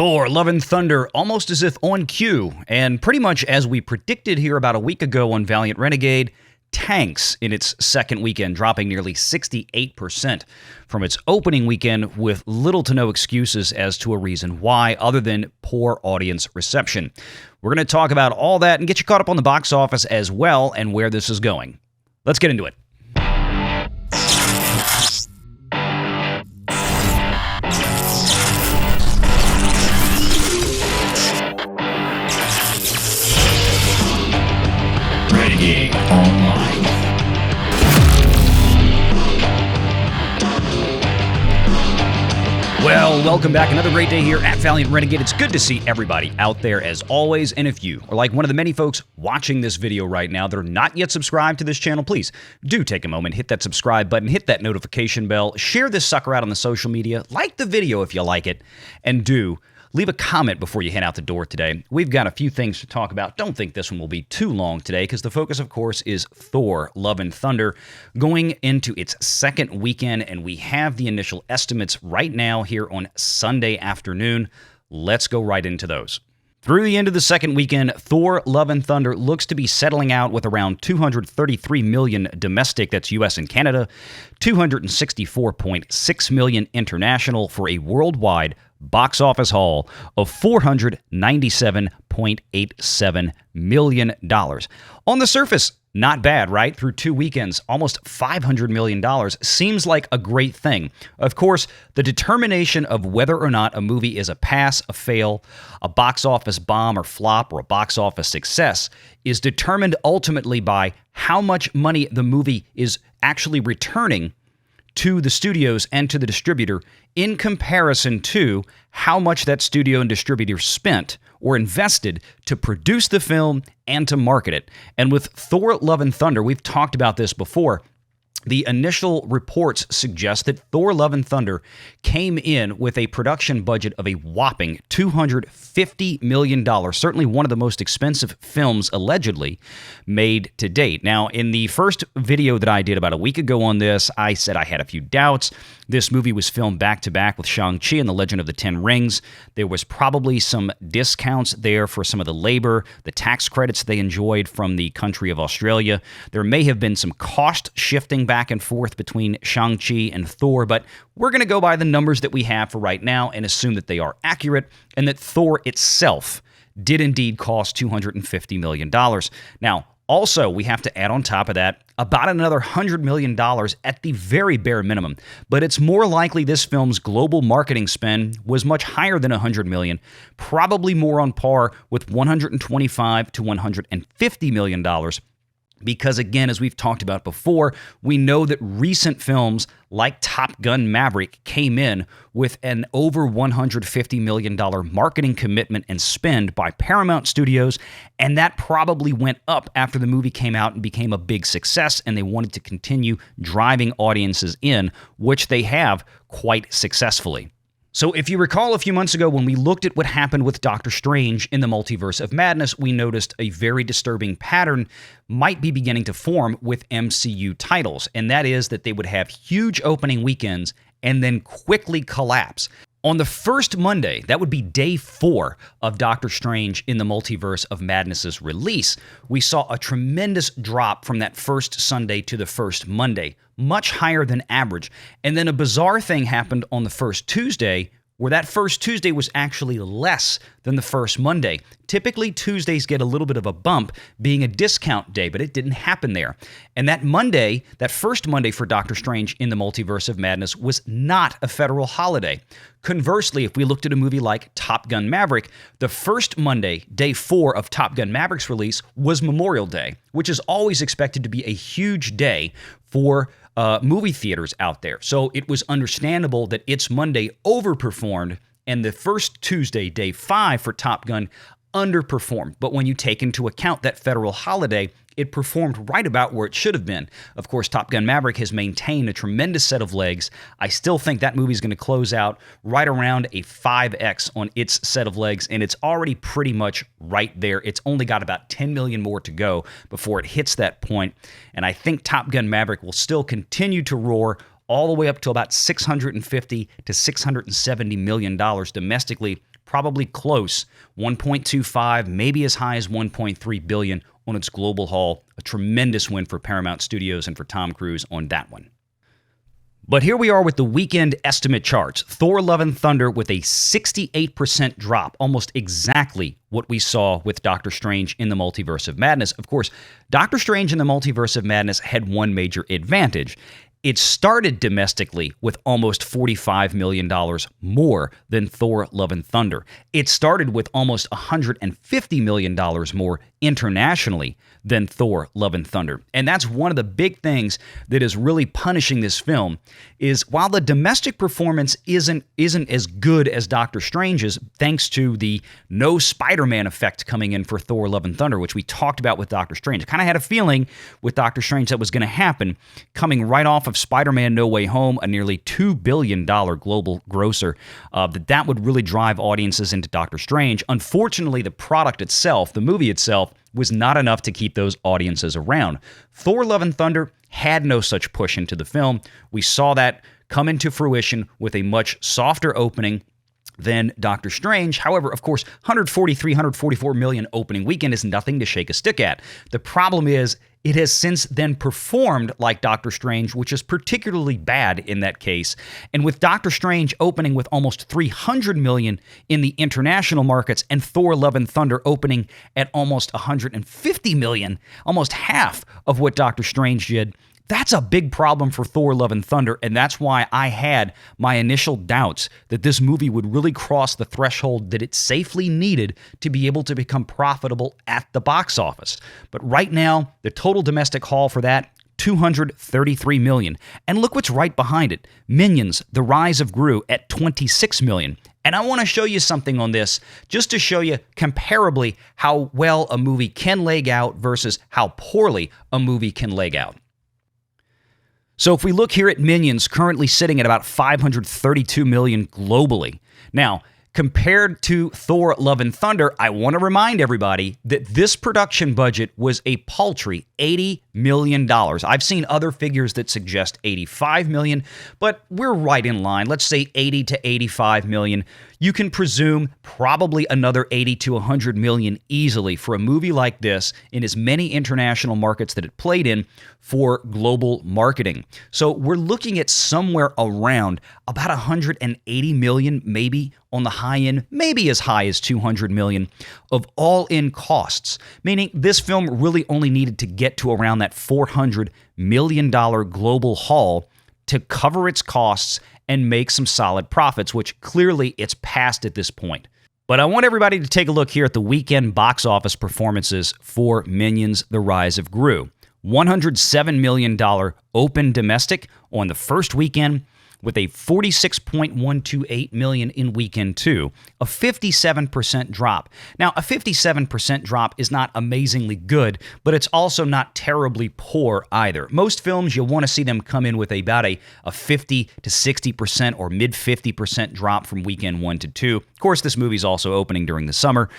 Thor Love and Thunder, almost as if on cue, and pretty much as we predicted here about a week ago on Valiant Renegade, tanks in its second weekend, dropping nearly 68% from its opening weekend with little to no excuses as to a reason why other than poor audience reception. We're going to talk about all that and get you caught up on the box office as well and where this is going. Let's get into it. Renegade Online. Well, welcome back. Another great day here at Valiant Renegade. It's good to see everybody out there as always. And if you are like one of the many folks watching this video right now that are not yet subscribed to this channel, please do take a moment, hit that subscribe button, hit that notification bell, share this sucker out on the social media, like the video if you like it, and do leave a comment before you head out the door today. We've got a few things to talk about. Don't think this one will be too long today because the focus, of course, is Thor Love and Thunder going into its second weekend, and we have the initial estimates right now here on Sunday afternoon. Let's go right into those. Through the end of the second weekend, Thor Love and Thunder looks to be settling out with around $233 million domestic, that's US and Canada, $264.6 million international for a worldwide box office haul of $497.87 million. On the surface, not bad, right? Through 2 weekends, almost $500 million seems like a great thing. Of course, the determination of whether or not a movie is a pass, a fail, a box office bomb or flop, or a box office success is determined ultimately by how much money the movie is actually returning to the studios and to the distributor in comparison to how much that studio and distributor spent or invested to produce the film and to market it. And with Thor Love and Thunder, we've talked about this before. The initial reports suggest that Thor Love and Thunder came in with a production budget of a whopping $250 million, certainly one of the most expensive films allegedly made to date. Now, in the first video that I did about a week ago on this, I said I had a few doubts. This movie was filmed back-to-back with Shang-Chi and the Legend of the Ten Rings. There was probably some discounts there for some of the labor, the tax credits they enjoyed from the country of Australia. There may have been some cost shifting back and forth between Shang-Chi and Thor, but we're going to go by the numbers that we have for right now and assume that they are accurate and that Thor itself did indeed cost $250 million. Now, also, we have to add on top of that about another $100 million at the very bare minimum. But it's more likely this film's global marketing spend was much higher than $100 million, probably more on par with $125 to $150 million. Because again, as we've talked about before, we know that recent films like Top Gun Maverick came in with an over $150 million marketing commitment and spend by Paramount Studios, and that probably went up after the movie came out and became a big success, and they wanted to continue driving audiences in, which they have quite successfully. So if you recall a few months ago when we looked at what happened with Doctor Strange in the Multiverse of Madness, we noticed a very disturbing pattern might be beginning to form with MCU titles, and that is that they would have huge opening weekends and then quickly collapse. On the first Monday, that would be day 4 of Doctor Strange in the Multiverse of Madness's release, we saw a tremendous drop from that first Sunday to the first Monday, much higher than average. And then a bizarre thing happened on the first Tuesday, where that first Tuesday was actually less than the first Monday. Typically, Tuesdays get a little bit of a bump, being a discount day, but it didn't happen there. And that Monday, that first Monday for Doctor Strange in the Multiverse of Madness, was not a federal holiday. Conversely, if we looked at a movie like Top Gun Maverick, the first Monday, day 4 of Top Gun Maverick's release, was Memorial Day, which is always expected to be a huge day for movie theaters out there. So it was understandable that its Monday overperformed and the first Tuesday, day 5 for Top Gun, underperformed. But when you take into account that federal holiday, it performed right about where it should have been. Of course, Top Gun Maverick has maintained a tremendous set of legs. I still think that movie is going to close out right around a 5x on its set of legs, and it's already pretty much right there. It's only got about 10 million more to go before it hits that point, and I think Top Gun Maverick will still continue to roar all the way up to about $650 to $670 million domestically, probably close, 1.25, maybe as high as 1.3 billion on its global haul. A tremendous win for Paramount Studios and for Tom Cruise on that one. But here we are with the weekend estimate charts. Thor Love and Thunder with a 68% drop, almost exactly what we saw with Doctor Strange in the Multiverse of Madness. Of course, Doctor Strange in the Multiverse of Madness had one major advantage. It started domestically with almost $45 million more than Thor Love and Thunder. It started with almost $150 million more internationally than Thor Love and Thunder. And that's one of the big things that is really punishing this film, is while the domestic performance isn't as good as Doctor Strange's, thanks to the no Spider-Man effect coming in for Thor Love and Thunder, which we talked about with Doctor Strange. I kind of had a feeling with Doctor Strange that was going to happen, coming right off of Spider-Man No Way Home, a nearly $2 billion global grosser, that would really drive audiences into Doctor Strange. Unfortunately, the product itself, the movie itself, was not enough to keep those audiences around. Thor Love and Thunder had no such push into the film. We saw that come into fruition with a much softer opening than Doctor Strange. However, of course, 144 million opening weekend is nothing to shake a stick at. The problem is it has since then performed like Doctor Strange, which is particularly bad in that case. And with Doctor Strange opening with almost 300 million in the international markets and Thor Love and Thunder opening at almost 150 million, almost half of what Doctor Strange did, that's a big problem for Thor Love and Thunder, and that's why I had my initial doubts that this movie would really cross the threshold that it safely needed to be able to become profitable at the box office. But right now, the total domestic haul for that, 233 million. And look what's right behind it. Minions, The Rise of Gru at 26 million. And I want to show you something on this just to show you comparably how well a movie can leg out versus how poorly a movie can leg out. So if we look here at Minions, currently sitting at about 532 million globally. Now, compared to Thor Love and Thunder, I want to remind everybody that this production budget was a paltry $80 million. I've seen other figures that suggest 85 million, but we're right in line. Let's say 80 to 85 million. You can presume probably another 80 to 100 million easily for a movie like this in as many international markets that it played in for global marketing. So we're looking at somewhere around about 180 million, maybe on the high end, maybe as high as 200 million of all-in costs, meaning this film really only needed to get to around that $400 million global haul to cover its costs and make some solid profits, which clearly it's past at this point. But I want everybody to take a look here at the weekend box office performances for Minions: The Rise of Gru. $107 million open domestic on the first weekend, with a 46.128 million in weekend 2, a 57% drop. Now, a 57% drop is not amazingly good, but it's also not terribly poor either. Most films, you'll want to see them come in with about a 50 to 60% or mid 50% drop from weekend 1 to 2. Of course, this movie's also opening during the summer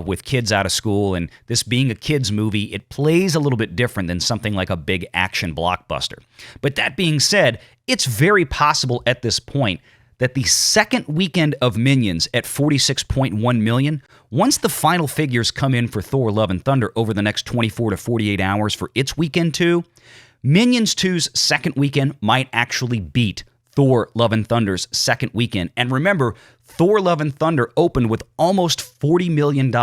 with kids out of school, and this being a kids movie, it plays a little bit different than something like a big action blockbuster. But that being said, it's very possible at this point that the second weekend of Minions at 46.1 million, once the final figures come in for Thor Love and Thunder over the next 24 to 48 hours for its weekend 2, Minions 2's second weekend might actually beat Thor Love and Thunder's second weekend. And remember, Thor Love and Thunder opened with almost $40 million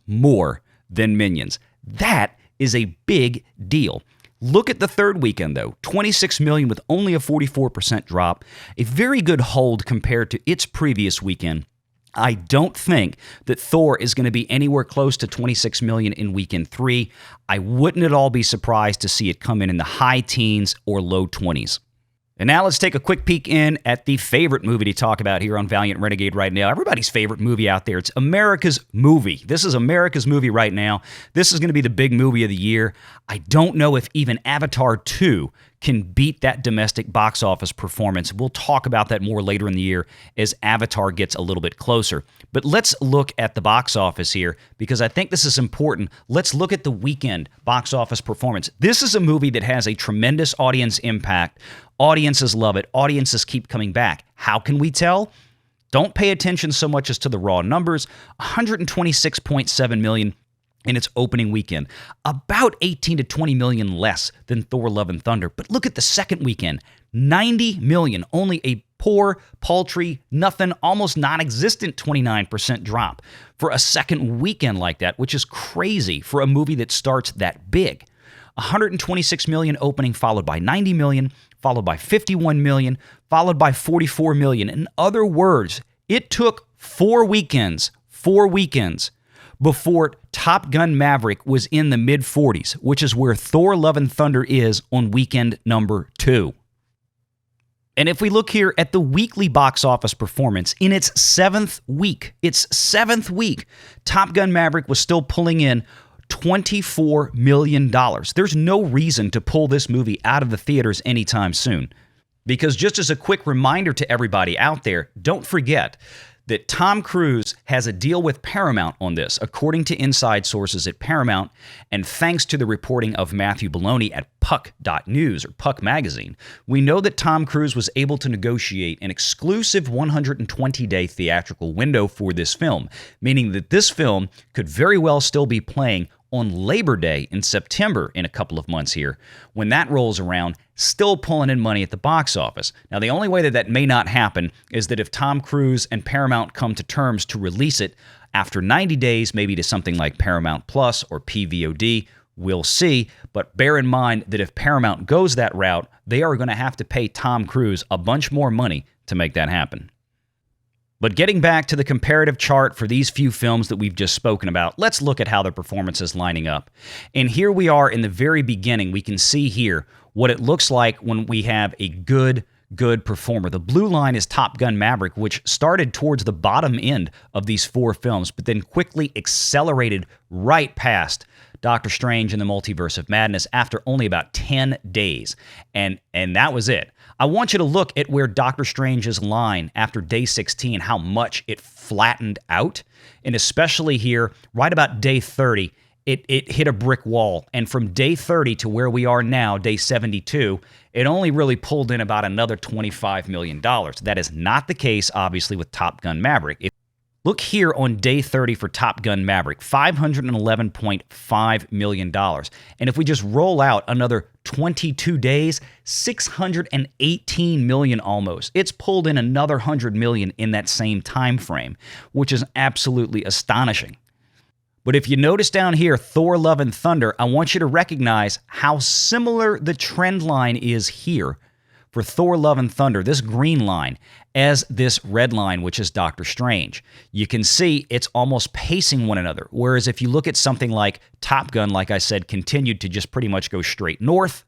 more than Minions. That is a big deal. Look at the third weekend, though. 26 million with only a 44% drop. A very good hold compared to its previous weekend. I don't think that Thor is going to be anywhere close to 26 million in weekend 3. I wouldn't at all be surprised to see it come in the high teens or low 20s. And now let's take a quick peek in at the favorite movie to talk about here on Valiant Renegade right now. Everybody's favorite movie out there. It's America's movie. This is America's movie right now. This is going to be the big movie of the year. I don't know if even Avatar 2 can beat that domestic box office performance. We'll talk about that more later in the year as Avatar gets a little bit closer. But let's look at the box office here because I think this is important. Let's look at the weekend box office performance. This is a movie that has a tremendous audience impact. Audiences love it. Audiences keep coming back. How can we tell? Don't pay attention so much as to the raw numbers. 126.7 million in its opening weekend, about 18 to 20 million less than Thor Love and Thunder. But look at the second weekend, 90 million, only a poor, paltry, nothing, almost non-existent 29% drop for a second weekend like that, which is crazy for a movie that starts that big. 126 million opening, followed by 90 million, followed by 51 million, followed by 44 million. In other words, it took 4 weekends before Top Gun Maverick was in the mid-40s, which is where Thor Love and Thunder is on weekend number 2. And if we look here at the weekly box office performance, in its 7th week, Top Gun Maverick was still pulling in $24 million. There's no reason to pull this movie out of the theaters anytime soon. Because just as a quick reminder to everybody out there, don't forget that Tom Cruise has a deal with Paramount on this, according to inside sources at Paramount, and thanks to the reporting of Matthew Baloney at Puck.News or Puck Magazine, we know that Tom Cruise was able to negotiate an exclusive 120-day theatrical window for this film, meaning that this film could very well still be playing on Labor Day in September in a couple of months here. When that rolls around, still pulling in money at the box office. Now, the only way that that may not happen is that if Tom Cruise and Paramount come to terms to release it after 90 days, maybe to something like Paramount Plus or PVOD, we'll see. But bear in mind that if Paramount goes that route, they are going to have to pay Tom Cruise a bunch more money to make that happen. But getting back to the comparative chart for these few films that we've just spoken about, let's look at how their performance is lining up. And here we are in the very beginning. We can see here what it looks like when we have a good performer. The blue line is Top Gun Maverick, which started towards the bottom end of these 4 films, but then quickly accelerated right past Doctor Strange and the Multiverse of Madness after only about 10 days. And that was it. I want you to look at where Doctor Strange's line after day 16, how much it flattened out. And especially here, right about day 30, it hit a brick wall. And from day 30 to where we are now, day 72, it only really pulled in about another $25 million. That is not the case, obviously, with Top Gun Maverick. Look here on day 30 for Top Gun Maverick, $511.5 million. And if we just roll out another 22 days, $618 million almost. It's pulled in another $100 million in that same time frame, which is absolutely astonishing. But if you notice down here, Thor Love and Thunder, I want you to recognize how similar the trend line is here for Thor Love and Thunder, this green line, as this red line, which is Doctor Strange. You can see it's almost pacing one another. Whereas if you look at something like Top Gun, like I said, continued to just pretty much go straight north.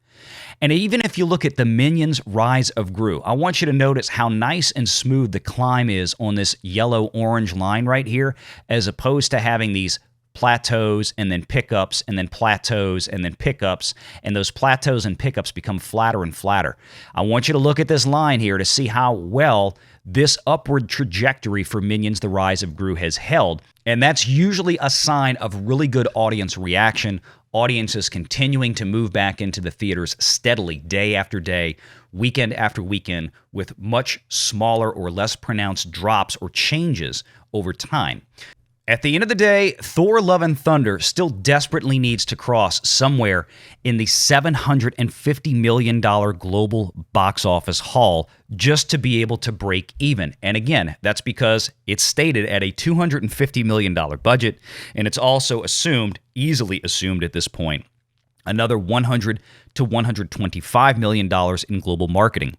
And even if you look at the Minions Rise of Gru, I want you to notice how nice and smooth the climb is on this yellow-orange line right here, as opposed to having these plateaus and then pickups and then plateaus and then pickups, and those plateaus and pickups become flatter and flatter. I want you to look at this line here to see how well this upward trajectory for Minions The Rise of Gru has held, and that's usually a sign of really good audience reaction, audiences continuing to move back into the theaters steadily day after day, weekend after weekend, with much smaller or less pronounced drops or changes over time. At the end of the day, Thor Love and Thunder still desperately needs to cross somewhere in the $750 million global box office haul just to be able to break even. And again, that's because it's stated at a $250 million budget, and it's also assumed, easily assumed at this point, another $100 to $125 million in global marketing.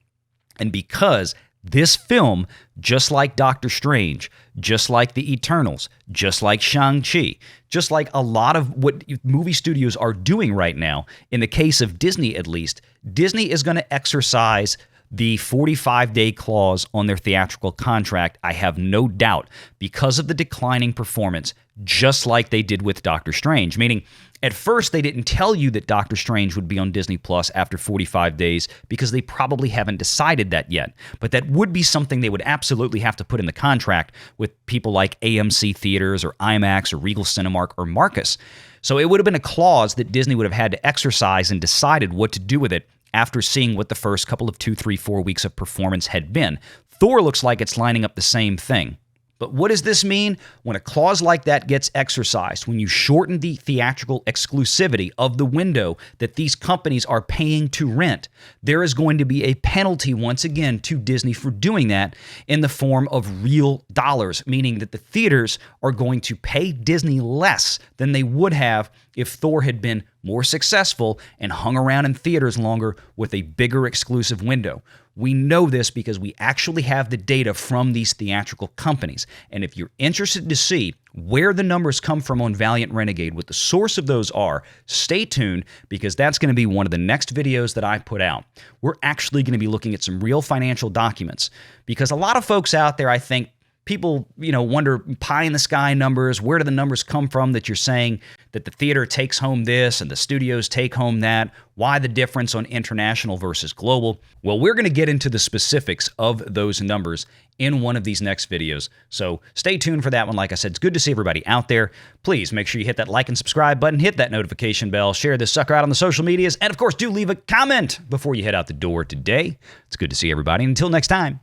And because this film, just like Doctor Strange, just like The Eternals, just like Shang-Chi, just like a lot of what movie studios are doing right now, in the case of Disney at least, Disney is going to exercise the 45-day clause on their theatrical contract, I have no doubt, because of the declining performance, just like they did with Doctor Strange. Meaning, at first, they didn't tell you that Doctor Strange would be on Disney Plus after 45 days because they probably haven't decided that yet. But that would be something they would absolutely have to put in the contract with people like AMC Theaters or IMAX or Regal Cinemark or Marcus. So it would have been a clause that Disney would have had to exercise and decided what to do with it after seeing what the first couple of 2, 3, 4 weeks of performance had been. Thor looks like it's lining up the same thing. But what does this mean? When a clause like that gets exercised, when you shorten the theatrical exclusivity of the window that these companies are paying to rent, there is going to be a penalty once again to Disney for doing that in the form of real dollars, meaning that the theaters are going to pay Disney less than they would have if Thor had been more successful and hung around in theaters longer with a bigger exclusive window. We know this because we actually have the data from these theatrical companies. And if you're interested to see where the numbers come from on Valiant Renegade, what the source of those are, stay tuned because that's going to be one of the next videos that I put out. We're actually going to be looking at some real financial documents because a lot of folks out there, I think, people, wonder pie in the sky numbers. Where do the numbers come from that you're saying that the theater takes home this and the studios take home that? Why the difference on international versus global? Well, we're going to get into the specifics of those numbers in one of these next videos. So stay tuned for that one. Like I said, it's good to see everybody out there. Please make sure you hit that like and subscribe button, hit that notification bell, share this sucker out on the social medias, and of course, do leave a comment before you head out the door today. It's good to see everybody. Until next time,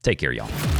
take care, y'all.